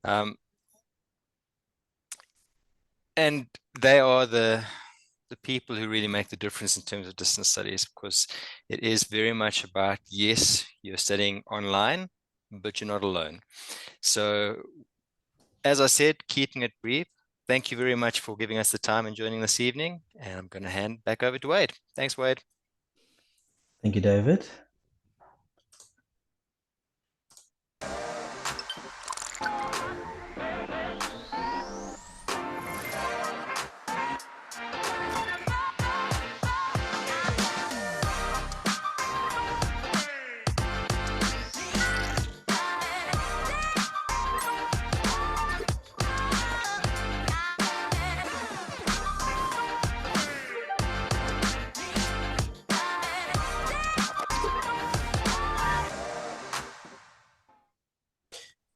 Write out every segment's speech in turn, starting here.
And they are the people who really make the difference in terms of distance studies, because it is very much about, yes, you're studying online, but you're not alone. So as I said, keeping it brief, thank you very much for giving us the time and joining this evening. And I'm going to hand back over to Wade. Thanks, Wade. Thank you, David.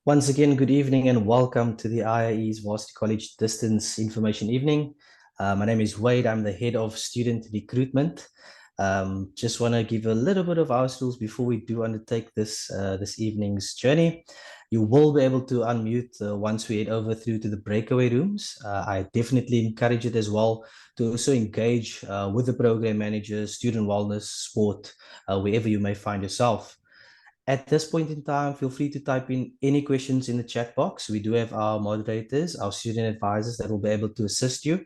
Once again, good evening and welcome to the IIE's Varsity College Distance Information Evening. My name is Wade. I'm the head of student recruitment. Just want to give a little bit of house rules before we do undertake this evening's journey. You will be able to unmute once we head over through to the breakaway rooms. I definitely encourage it as well to also engage with the program managers, student wellness, sport, wherever you may find yourself. At this point in time, feel free to type in any questions in the chat box. We do have our moderators, our student advisors that will be able to assist you.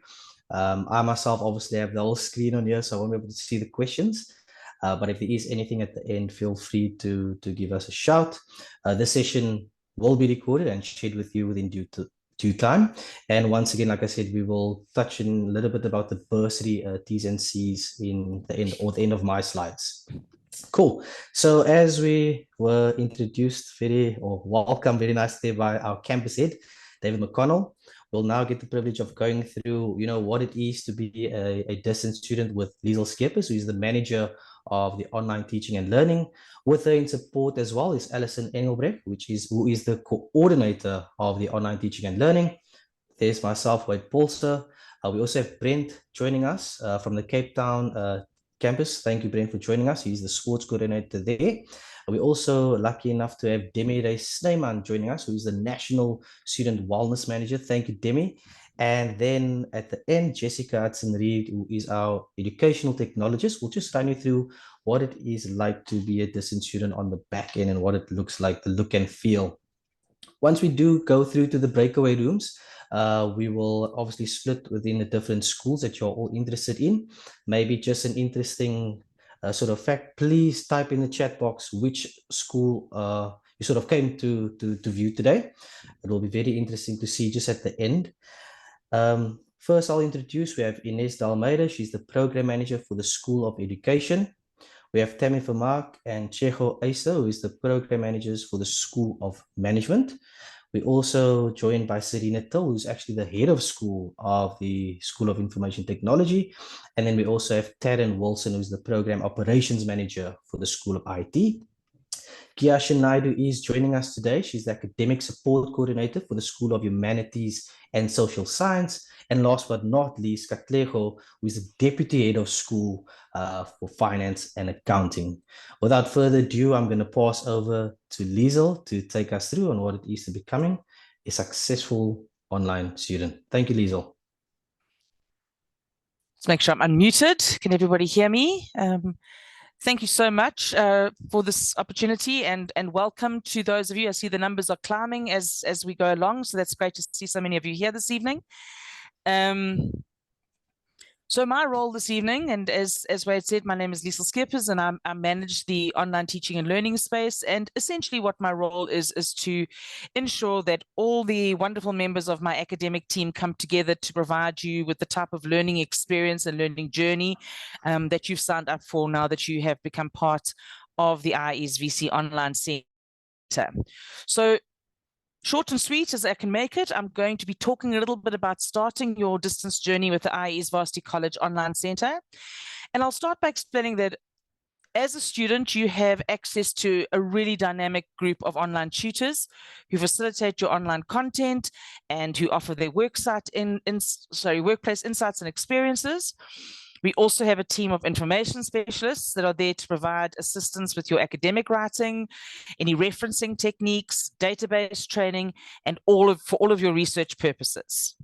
I myself obviously have the whole screen on here, so I won't be able to see the questions. But if there is anything at the end, feel free to give us a shout. This session will be recorded and shared with you within due time. And once again, like I said, we will touch in a little bit about the bursary T's and C's in the end or the end of my slides. Cool. So as we were introduced welcome very nicely by our campus head, David McConnell, we'll now get the privilege of going through, what it is to be a distance student with Liesel Skeppers, who is the manager of the online teaching and learning. With her in support as well is Alison Engelbrecht, who is the coordinator of the online teaching and learning. There's myself, Wade Polster. We also have Brent joining us from the Cape Town campus. Thank you, Brent, for joining us. He's the sports coordinator there. We're also lucky enough to have Demi Sneyman joining us, who is the National Student Wellness Manager. Thank you, Demi. And then at the end, Jessica Hudson-Reed, who is our educational technologist, will just run you through what it is like to be a distance student on the back end and what it looks like, the look and feel. Once we do go through to the breakaway rooms, we will obviously split within the different schools that you're all interested in. Maybe just an interesting sort of fact, please type in the chat box which school you sort of came to view today. It will be very interesting to see just at the end. First, I'll introduce, we have Ines Dalmeida. She's the program manager for the School of Education. We have Tammy Vermaak and Checho Eisa, who is the program managers for the School of Management. We're also joined by Serena Till, who's actually the head of school of the School of Information Technology. And then we also have Taryn Wilson, who's the program operations manager for the School of IT. Kiasha Naidu is joining us today. She's the academic support coordinator for the School of Humanities and Social Science. And last but not least, Katlego, who is the deputy head of school for finance and accounting. Without further ado, I'm going to pass over to Liesel to take us through on what it is to becoming a successful online student. Thank you, Liesel. Let's make sure I'm unmuted. Can everybody hear me? Thank you so much for this opportunity and welcome to those of you. I see the numbers are climbing as we go along, so that's great to see so many of you here this evening. So my role this evening, and as Wade said, my name is Liesel Skeppers, and I manage the online teaching and learning space. And essentially what my role is to ensure that all the wonderful members of my academic team come together to provide you with the type of learning experience and learning journey that you've signed up for now that you have become part of the IIE's VC Online Center. So short and sweet as I can make it, I'm going to be talking a little bit about starting your distance journey with the IIE's Varsity College Online Center. And I'll start by explaining that as a student, you have access to a really dynamic group of online tutors who facilitate your online content and who offer their workplace insights and experiences. We also have a team of information specialists that are there to provide assistance with your academic writing, any referencing techniques, database training, and for all of your research purposes.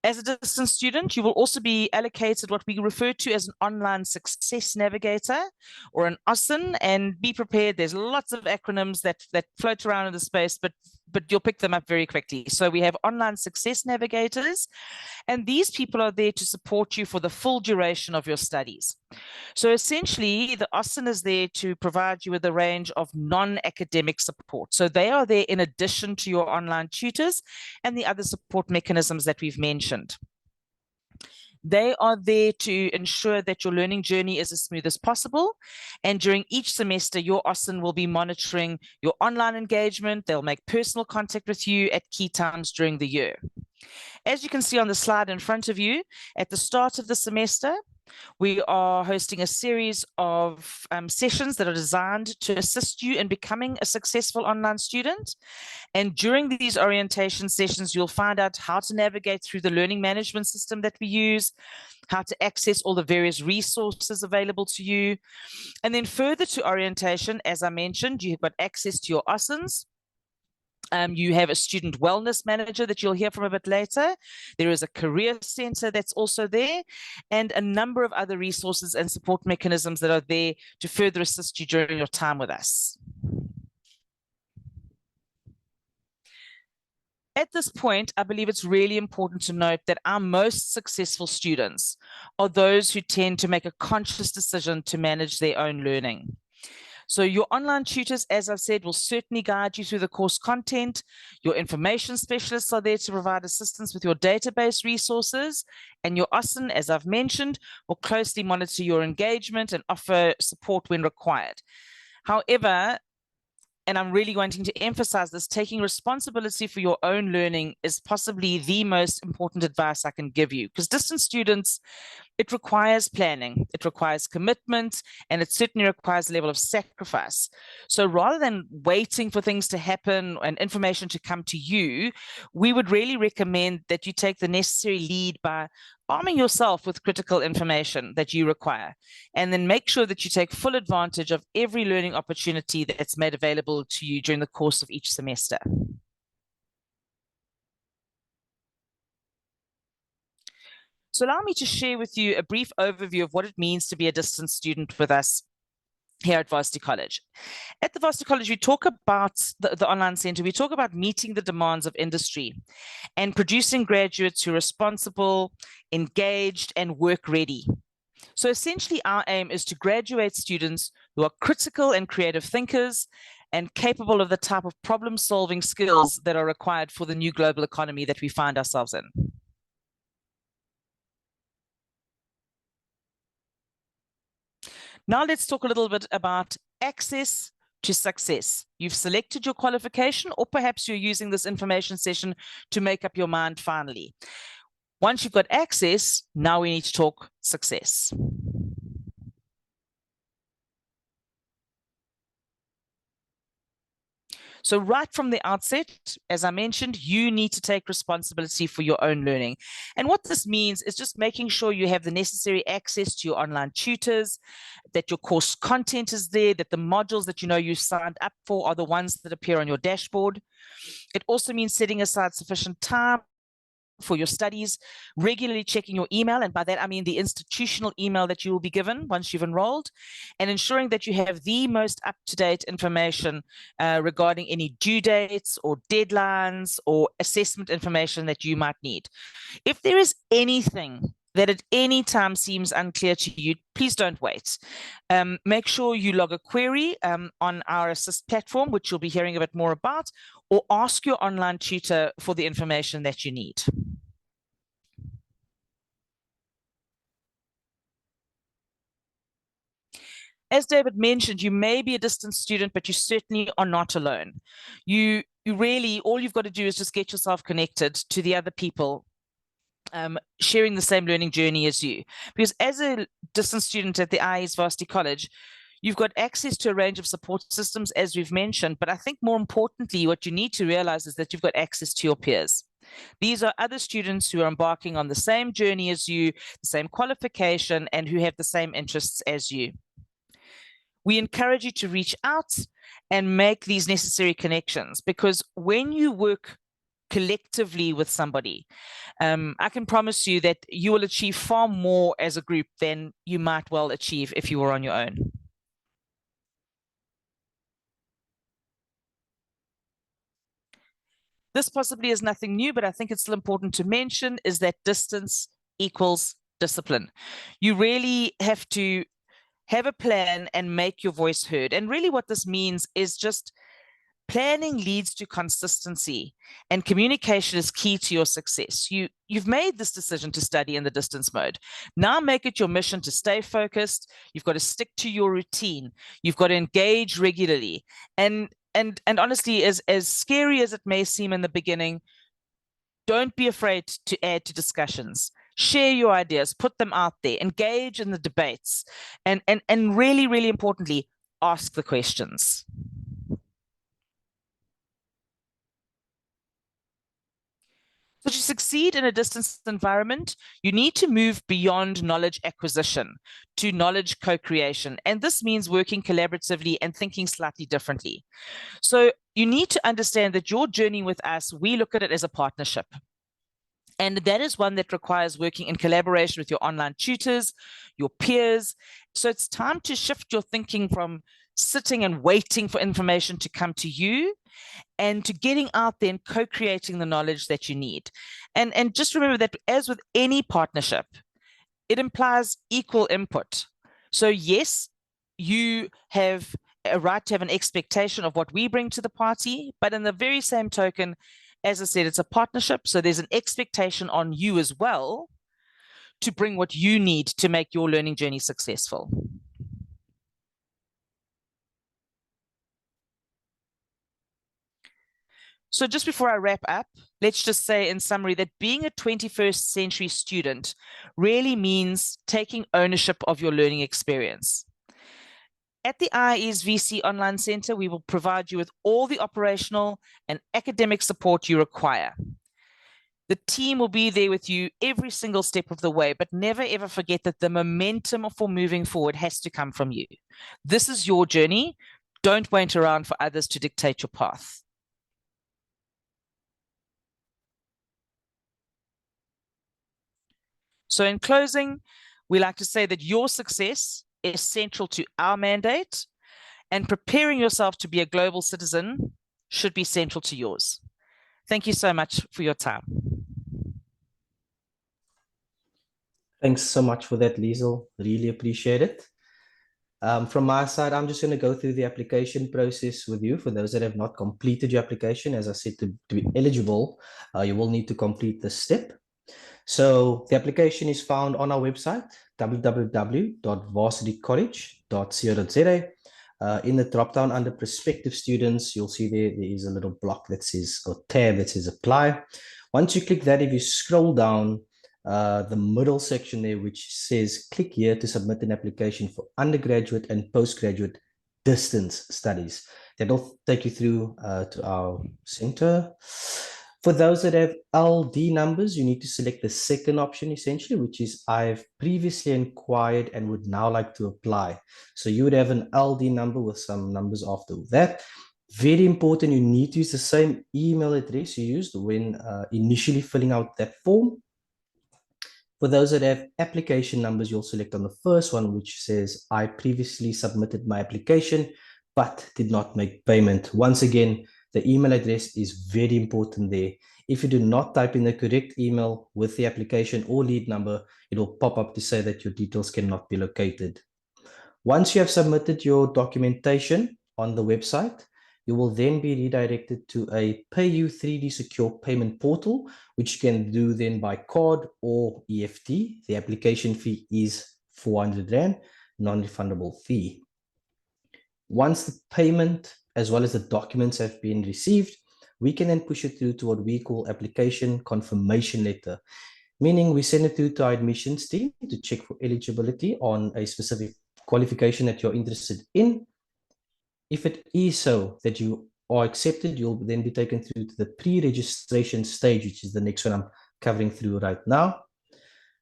As a distance student, you will also be allocated what we refer to as an online success navigator or an OSIN, and be prepared. There's lots of acronyms that float around in the space, but you'll pick them up very quickly. So we have online success navigators, and these people are there to support you for the full duration of your studies. So essentially, the OSIN is there to provide you with a range of non-academic support. So they are there in addition to your online tutors and the other support mechanisms that we've mentioned. They are there to ensure that your learning journey is as smooth as possible. And during each semester, your OSIN will be monitoring your online engagement. They'll make personal contact with you at key times during the year. As you can see on the slide in front of you, at the start of the semester, we are hosting a series of sessions that are designed to assist you in becoming a successful online student. And during these orientation sessions, you'll find out how to navigate through the learning management system that we use, how to access all the various resources available to you. And then further to orientation, as I mentioned, you've got access to your OSINs. You have a student wellness manager that you'll hear from a bit later. There is a career center that's also there, and a number of other resources and support mechanisms that are there to further assist you during your time with us. At this point, I believe it's really important to note that our most successful students are those who tend to make a conscious decision to manage their own learning. So your online tutors, as I've said, will certainly guide you through the course content. Your information specialists are there to provide assistance with your database resources. And your OSIN, as I've mentioned, will closely monitor your engagement and offer support when required. However, and I'm really wanting to emphasize this, taking responsibility for your own learning is possibly the most important advice I can give you, because distance students, it requires planning, it requires commitment, and it certainly requires a level of sacrifice. So rather than waiting for things to happen and information to come to you, we would really recommend that you take the necessary lead by arming yourself with critical information that you require, and then make sure that you take full advantage of every learning opportunity that's made available to you during the course of each semester. So allow me to share with you a brief overview of what it means to be a distance student with us here at Varsity College. At the Varsity College, we talk about the online center. We talk about meeting the demands of industry and producing graduates who are responsible, engaged, and work ready. So essentially, our aim is to graduate students who are critical and creative thinkers and capable of the type of problem-solving skills that are required for the new global economy that we find ourselves in. Now let's talk a little bit about access to success. You've selected your qualification, or perhaps you're using this information session to make up your mind finally. Once you've got access, now we need to talk success. So right from the outset, as I mentioned, you need to take responsibility for your own learning. And what this means is just making sure you have the necessary access to your online tutors, that your course content is there, that the modules that you know you signed up for are the ones that appear on your dashboard. It also means setting aside sufficient time for your studies, regularly checking your email, and by that I mean the institutional email that you will be given once you've enrolled, and ensuring that you have the most up-to-date information regarding any due dates or deadlines or assessment information that you might need. If there is anything that at any time seems unclear to you, please don't wait. Make sure you log a query on our Assist platform, which you'll be hearing a bit more about, or ask your online tutor for the information that you need. As David mentioned, you may be a distance student, but you certainly are not alone. You really, all you've got to do is just get yourself connected to the other people sharing the same learning journey as you. Because as a distance student at the IAES Varsity College, you've got access to a range of support systems, as we've mentioned, but I think more importantly, what you need to realize is that you've got access to your peers. These are other students who are embarking on the same journey as you, the same qualification, and who have the same interests as you. We encourage you to reach out and make these necessary connections, because when you work collectively with somebody, I can promise you that you will achieve far more as a group than you might well achieve if you were on your own. This possibly is nothing new, but I think it's still important to mention is that distance equals discipline. You really have to have a plan and make your voice heard. And really what this means is just planning leads to consistency, and communication is key to your success. You've made this decision to study in the distance mode. Now make it your mission to stay focused. You've got to stick to your routine. You've got to engage regularly. And honestly, as scary as it may seem in the beginning, don't be afraid to add to discussions. Share your ideas, put them out there, engage in the debates, and really, really importantly, ask the questions. So to succeed in a distance environment, you need to move beyond knowledge acquisition to knowledge co-creation. And this means working collaboratively and thinking slightly differently. So you need to understand that your journey with us, we look at it as a partnership. And that is one that requires working in collaboration with your online tutors, your peers. So it's time to shift your thinking from sitting and waiting for information to come to you and to getting out there and co-creating the knowledge that you need. And just remember that as with any partnership, it implies equal input. So yes, you have a right to have an expectation of what we bring to the party, but in the very same token, as I said, it's a partnership. So there's an expectation on you as well to bring what you need to make your learning journey successful. So just before I wrap up, let's just say in summary that being a 21st century student really means taking ownership of your learning experience. At the IIES VC Online Center, we will provide you with all the operational and academic support you require. The team will be there with you every single step of the way, but never ever forget that the momentum for moving forward has to come from you. This is your journey. Don't wait around for others to dictate your path. So in closing, we like to say that your success is central to our mandate, and preparing yourself to be a global citizen should be central to yours. Thank you so much for your time. Thanks so much for that, Liesl. Really appreciate it. From my side, I'm just going to go through the application process with you. For those that have not completed your application, as I said, to be eligible, you will need to complete this step. So the application is found on our website, www.varsitycollege.co.za. In the drop-down under prospective students, you'll see there is a little block that says, or tab that says apply. Once you click that, if you scroll down the middle section there, which says click here to submit an application for undergraduate and postgraduate distance studies. That'll take you through to our center. For those that have LD numbers, you need to select the second option essentially, which is I've previously inquired and would now like to apply. So you would have an LD number with some numbers after that. Very important, you need to use the same email address you used when initially filling out that form. For those that have application numbers, you'll select on the first one, which says I previously submitted my application, but did not make payment. Once again, the email address is very important there. If you do not type in the correct email with the application or lead number, it will pop up to say that your details cannot be located. Once you have submitted your documentation on the website, you will then be redirected to a PayU 3D secure payment portal, which you can do then by card or EFT. The application fee is 400 Rand, non-refundable fee. Once the payment as well as the documents have been received, we can then push it through to what we call application confirmation letter, meaning we send it through to our admissions team to check for eligibility on a specific qualification that you're interested in. If it is so that you are accepted, you'll then be taken through to the pre-registration stage, which is the next one I'm covering through right now.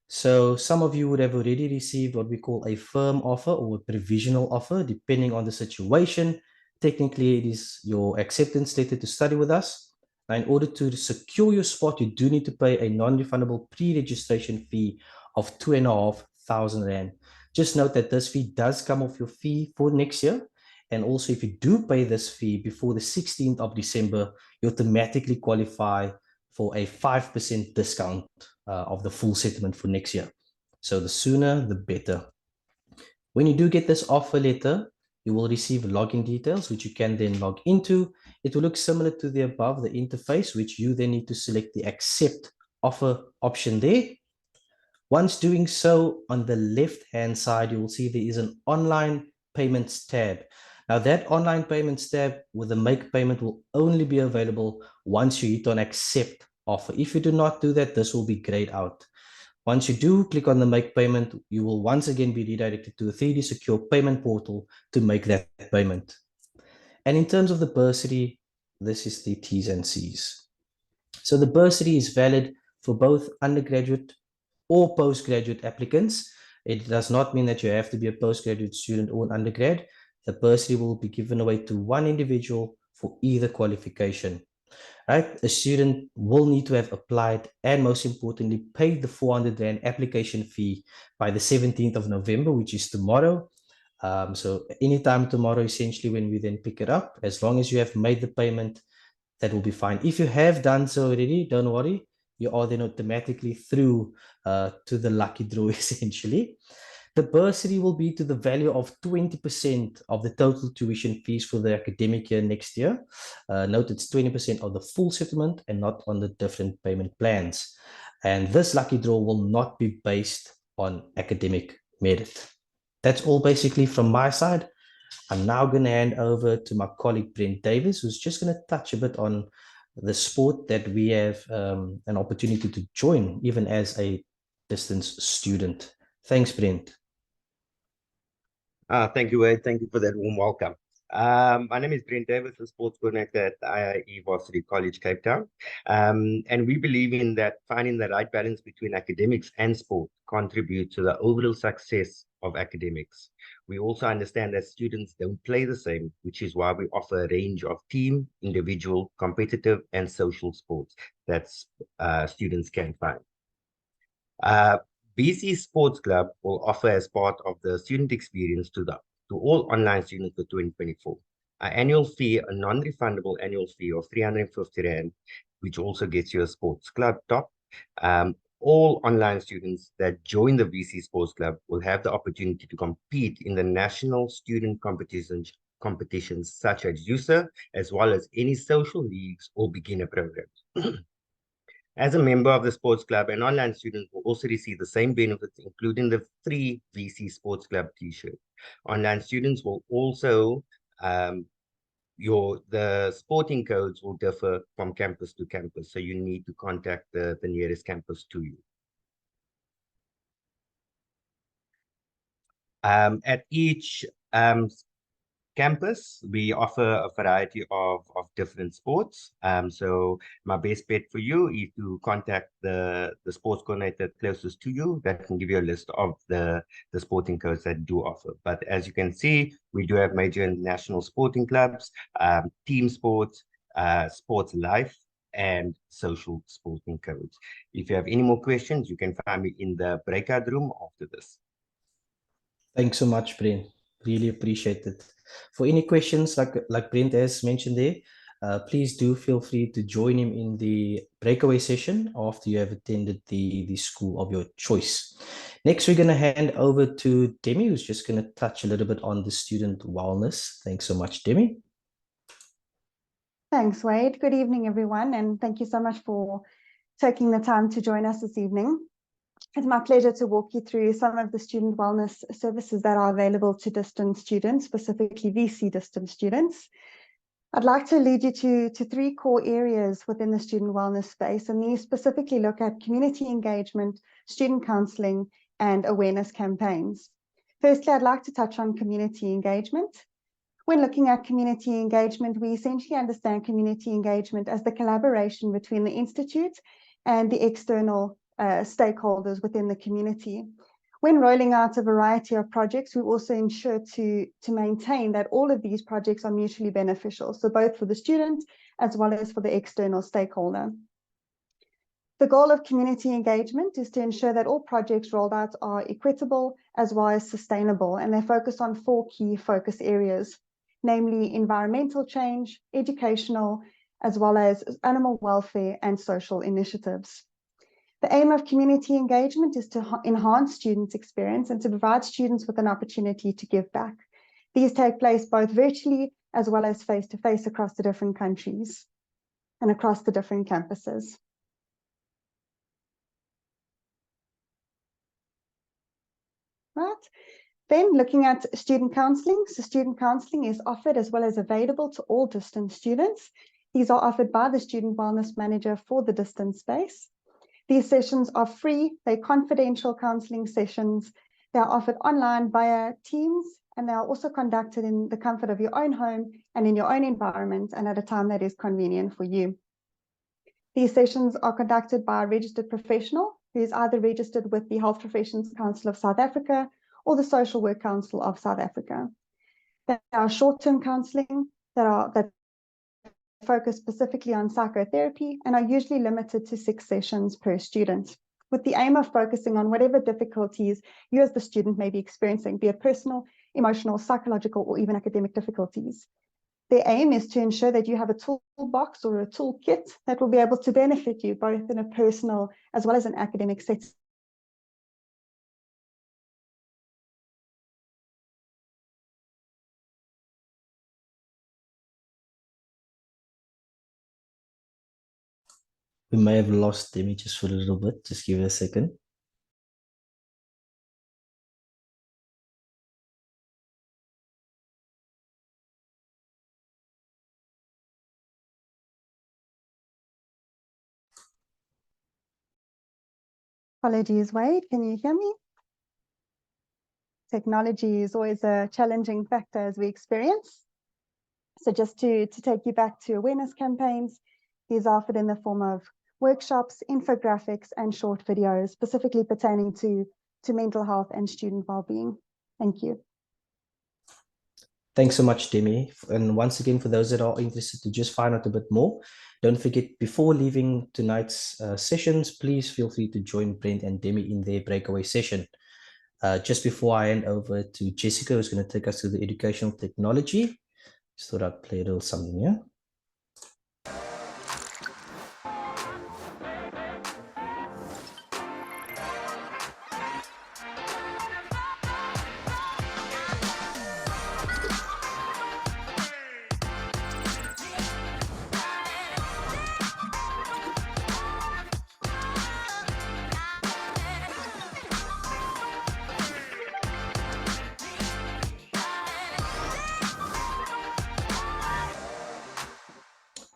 So some of you would have already received what we call a firm offer or a provisional offer, depending on the situation. Technically, it is your acceptance letter to study with us. Now, in order to secure your spot, you do need to pay a non-refundable pre-registration fee of 2,500 Rand. Just note that this fee does come off your fee for next year. And also, if you do pay this fee before the 16th of December, you automatically qualify for a 5% discount of the full settlement for next year. So the sooner, the better. When you do get this offer letter, you will receive login details, which you can then log into. It will look similar to the above, the interface, which you then need to select the accept offer option there. Once doing so, on the left-hand side, you will see there is an online payments tab. Now that online payments tab with the make payment will only be available once you hit on accept offer. If you do not do that, this will be grayed out. Once you do click on the make payment, you will once again be redirected to a 3D secure payment portal to make that payment. And in terms of the bursary, this is the T's and C's. So the bursary is valid for both undergraduate or postgraduate applicants. It does not mean that you have to be a postgraduate student or an undergrad. The bursary will be given away to one individual for either qualification. Right? A student will need to have applied and most importantly, paid the 400 Rand application fee by the 17th of November, which is tomorrow. So anytime tomorrow, essentially, when we then pick it up, as long as you have made the payment, that will be fine. If you have done so already, don't worry. You are then automatically through to the lucky draw, essentially. The bursary will be to the value of 20% of the total tuition fees for the academic year next year. Note it's 20% of the full settlement and not on the different payment plans. And this lucky draw will not be based on academic merit. That's all basically from my side. I'm now going to hand over to my colleague, Brent Davis, who's just going to touch a bit on the sport that we have an opportunity to join, even as a distance student. Thanks, Brent. Thank you, Wade. Thank you for that warm welcome. My name is Brent Davis, a sports coordinator at IIE Varsity College, Cape Town. And we believe in that finding the right balance between academics and sport contribute to the overall success of academics. We also understand that students don't play the same, which is why we offer a range of team, individual, competitive, and social sports that students can find. BC Sports Club will offer as part of the student experience to all online students for 2024. Our annual fee, a non-refundable annual fee of 350 Rand, which also gets you a sports club top. All online students that join the BC Sports Club will have the opportunity to compete in the national student competitions such as USA, as well as any social leagues or beginner programs. As a member of the sports club, an online student will also receive the same benefits, including the free VC Sports Club t-shirt. Online students will also, the sporting codes will differ from campus to campus, so you need to contact the nearest campus to you. At each campus, we offer a variety of different sports. So my best bet for you is to contact the sports coordinator closest to you that can give you a list of the sporting codes that do offer. But as you can see, we do have major national sporting clubs, team sports, sports life, and social sporting codes. If you have any more questions, you can find me in the breakout room after this. Thanks so much, Brent. Really appreciate it. For any questions, like Brent has mentioned there, please do feel free to join him in the breakaway session after you have attended the school of your choice. Next, we're going to hand over to Demi, who's just going to touch a little bit on the student wellness. Thanks so much, Demi. Thanks, Wade. Good evening, everyone, and thank you so much for taking the time to join us this evening. It's my pleasure to walk you through some of the student wellness services that are available to distance students, specifically VC distance students. I'd like to lead you to three core areas within the student wellness space, and these specifically look at community engagement, student counselling, and awareness campaigns. Firstly, I'd like to touch on community engagement. When looking at community engagement, we essentially understand community engagement as the collaboration between the institute and the external stakeholders within the community. When rolling out a variety of projects, we also ensure to maintain that all of these projects are mutually beneficial, so both for the student as well as for the external stakeholder. The goal of community engagement is to ensure that all projects rolled out are equitable as well as sustainable, and they focus on 4 key focus areas, namely environmental change, educational, as well as animal welfare and social initiatives. The aim of community engagement is to enhance students' experience and to provide students with an opportunity to give back. These take place both virtually as well as face-to-face across the different countries and across the different campuses. Right. Then looking at student counselling. So student counselling is offered as well as available to all distance students. These are offered by the Student Wellness Manager for the distance space. These sessions are free, they're confidential counselling sessions. They are offered online via Teams, and they are also conducted in the comfort of your own home and in your own environment and at a time that is convenient for you. These sessions are conducted by a registered professional who is either registered with the Health Professions Council of South Africa or the Social Work Council of South Africa. There are short-term counselling that focus specifically on psychotherapy and are usually limited to 6 sessions per student, with the aim of focusing on whatever difficulties you as the student may be experiencing, be it personal, emotional, psychological, or even academic difficulties. The aim is to ensure that you have a toolbox or a toolkit that will be able to benefit you both in a personal as well as an academic setting. We may have lost Demi just for a little bit. Just give it a second. Apologies, Wade, can you hear me? Technology is always a challenging factor as we experience. So just to take you back to awareness campaigns, these are offered in the form of workshops, infographics, and short videos, specifically pertaining to mental health and student well-being. Thank you. Thanks so much, Demi. And once again, for those that are interested to just find out a bit more, don't forget, before leaving tonight's sessions, please feel free to join Brent and Demi in their breakaway session. Just before I hand over to Jessica, who's going to take us through the educational technology, just thought I'd play a little something here.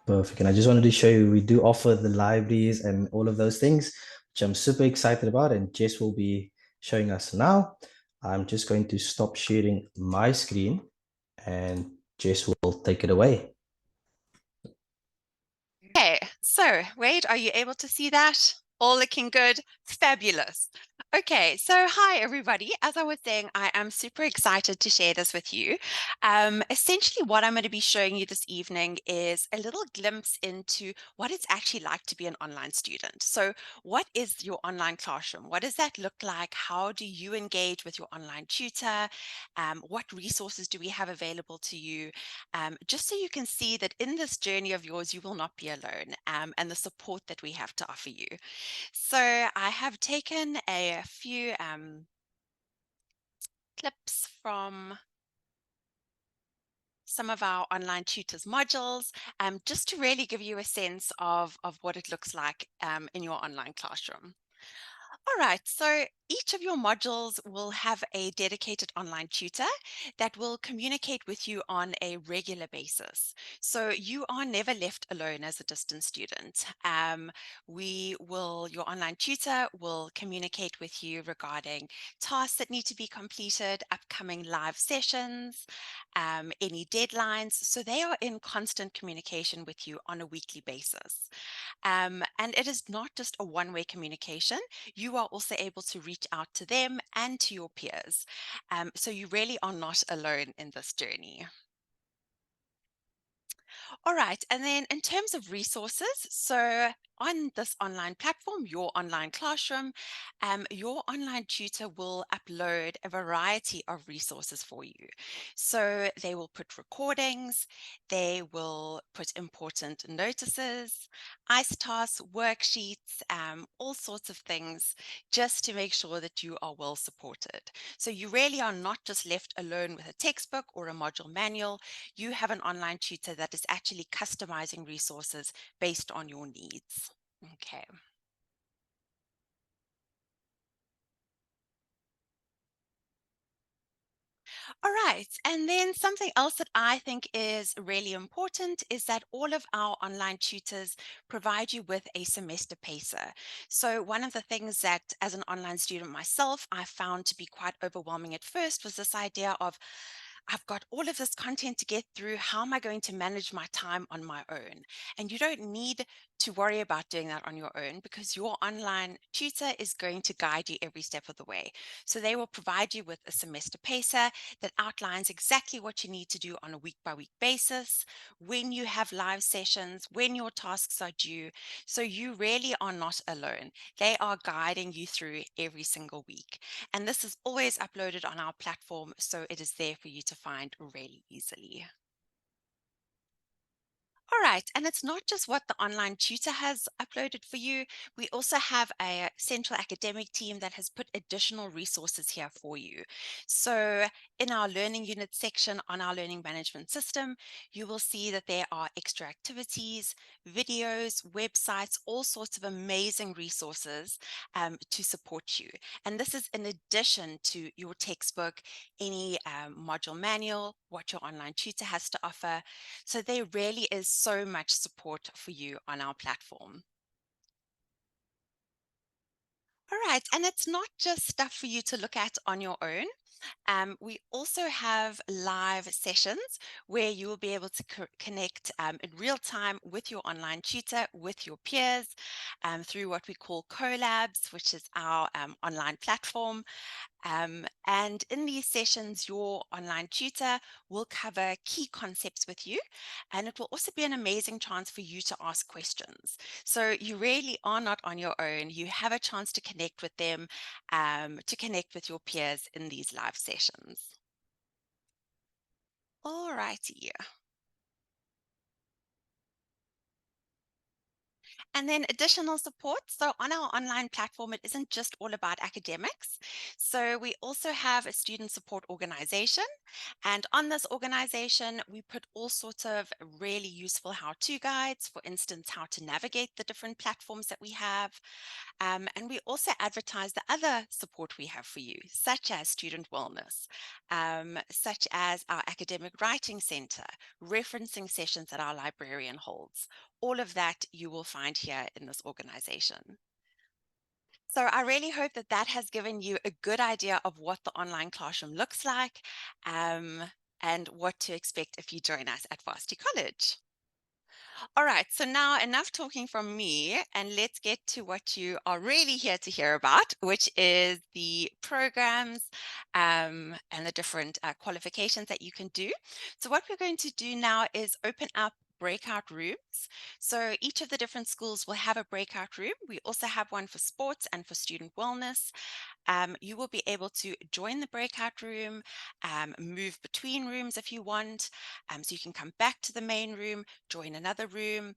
Perfect. And I just wanted to show you, we do offer the libraries and all of those things, which I'm super excited about, and Jess will be showing us now. I'm just going to stop sharing my screen and Jess will take it away. Okay, so Wade, are you able to see that? All looking good? Fabulous. Okay, so hi everybody. As I was saying, I am super excited to share this with you. Essentially what I'm going to be showing you this evening is a little glimpse into what it's actually like to be an online student. So what is your online classroom? What does that look like? How do you engage with your online tutor? What resources do we have available to you? Just so you can see that in this journey of yours, you will not be alone, and the support that we have to offer you. So I have taken a few clips from some of our online tutors modules, just to really give you a sense of what it looks like in your online classroom. All right, so Each of your modules will have a dedicated online tutor that will communicate with you on a regular basis. So you are never left alone as a distance student. Your online tutor will communicate with you regarding tasks that need to be completed, upcoming live sessions, any deadlines. So they are in constant communication with you on a weekly basis. And it is not just a one-way communication. You are also able to reach out to them and to your peers. So you really are not alone in this journey. All right, and then in terms of resources, so on this online platform, Your Online Classroom, your online tutor will upload a variety of resources for you. So they will put recordings, they will put important notices, ICE tasks, worksheets, all sorts of things, just to make sure that you are well supported. So you really are not just left alone with a textbook or a module manual. You have an online tutor that is actually customizing resources based on your needs. Okay. All right, and then something else that I think is really important is that all of our online tutors provide you with a semester pacer. So one of the things that as an online student myself, I found to be quite overwhelming at first was this idea of, I've got all of this content to get through. How am I going to manage my time on my own? And you don't need to worry about doing that on your own, because your online tutor is going to guide you every step of the way. So they will provide you with a semester pacer that outlines exactly what you need to do on a week-by-week basis, when you have live sessions, when your tasks are due. So you really are not alone. They are guiding you through every single week. And this is always uploaded on our platform, so it is there for you to find really easily. All right, and it's not just what the online tutor has uploaded for you. We also have a central academic team that has put additional resources here for you. So in our learning unit section on our learning management system, you will see that there are extra activities, videos, websites, all sorts of amazing resources to support you. And this is in addition to your textbook, any module manual, what your online tutor has to offer. So there really is so much support for you on our platform. All right, and it's not just stuff for you to look at on your own. We also have live sessions where you will be able to connect in real time with your online tutor, with your peers, through what we call Collabs, which is our online platform. And in these sessions, your online tutor will cover key concepts with you, and it will also be an amazing chance for you to ask questions. So you really are not on your own. You have a chance to connect with them, to connect with your peers in these live sessions. All righty. And then additional support. So on our online platform, it isn't just all about academics. So we also have a student support organization. And on this organization, we put all sorts of really useful how-to guides, for instance, how to navigate the different platforms that we have. And we also advertise the other support we have for you, such as student wellness, such as our academic writing center, referencing sessions that our librarian holds. All of that you will find here in this organization. So I really hope that that has given you a good idea of what the online classroom looks like, and what to expect if you join us at Varsity College. All right, so now enough talking from me, and let's get to what you are really here to hear about, which is the programs and the different qualifications that you can do. So what we're going to do now is open up breakout rooms. So each of the different schools will have a breakout room. We also have one for sports and for student wellness. You will be able to join the breakout room, move between rooms if you want. So you can come back to the main room, join another room.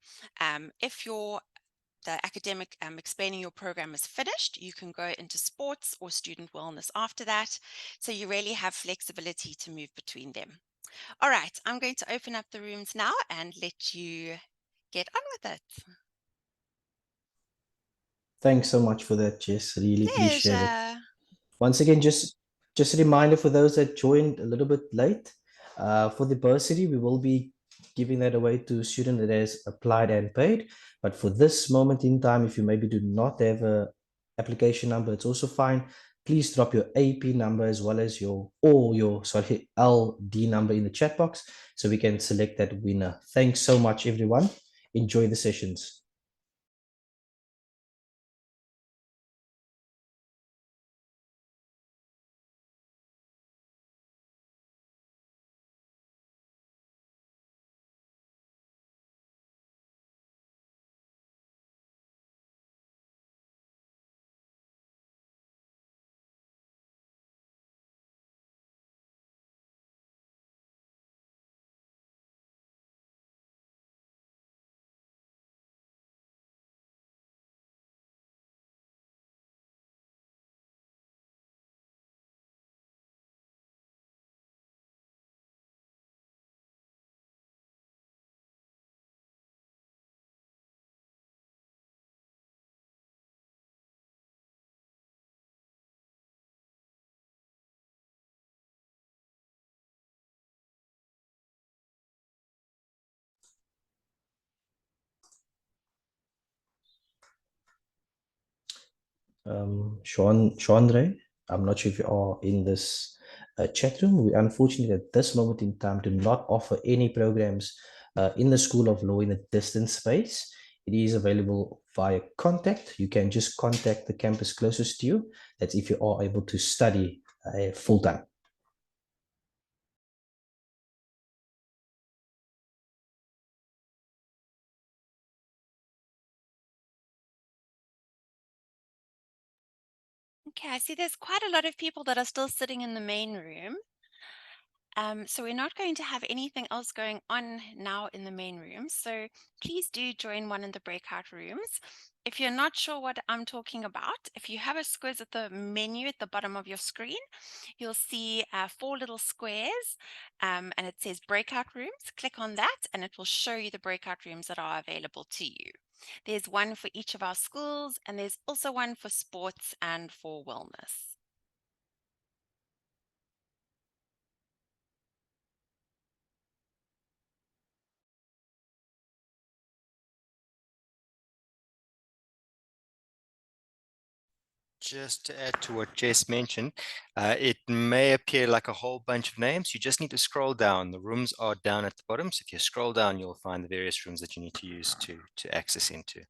If the academic explaining your program is finished, you can go into sports or student wellness after that. So you really have flexibility to move between them. All right, I'm going to open up the rooms now and let you get on with it. Thanks so much for that, Jess. Really appreciate it. Pleasure. Once again, just a reminder for those that joined a little bit late, for the bursary, we will be giving that away to a student that has applied and paid. But for this moment in time, if you maybe do not have a application number, it's also fine. Please drop your AP number as well as your LD number in the chat box so we can select that winner. Thanks so much, everyone. Enjoy the sessions. Sean Ray, I'm not sure if you are in this chat room. We unfortunately at this moment in time do not offer any programs in the School of Law in the distance space. It is available via contact. You can just contact the campus closest to you. That's if you are able to study full time. Okay, I see there's quite a lot of people that are still sitting in the main room. So we're not going to have anything else going on now in the main room. So please do join one in the breakout rooms. If you're not sure what I'm talking about, if you have a squiz at the menu at the bottom of your screen, you'll see 4 little squares and it says breakout rooms. Click on that and it will show you the breakout rooms that are available to you. There's one for each of our schools and there's also one for sports and for wellness. Just to add to what Jess mentioned, it may appear like a whole bunch of names. You just need to scroll down. The rooms are down at the bottom. So if you scroll down, you'll find the various rooms that you need to use to access into.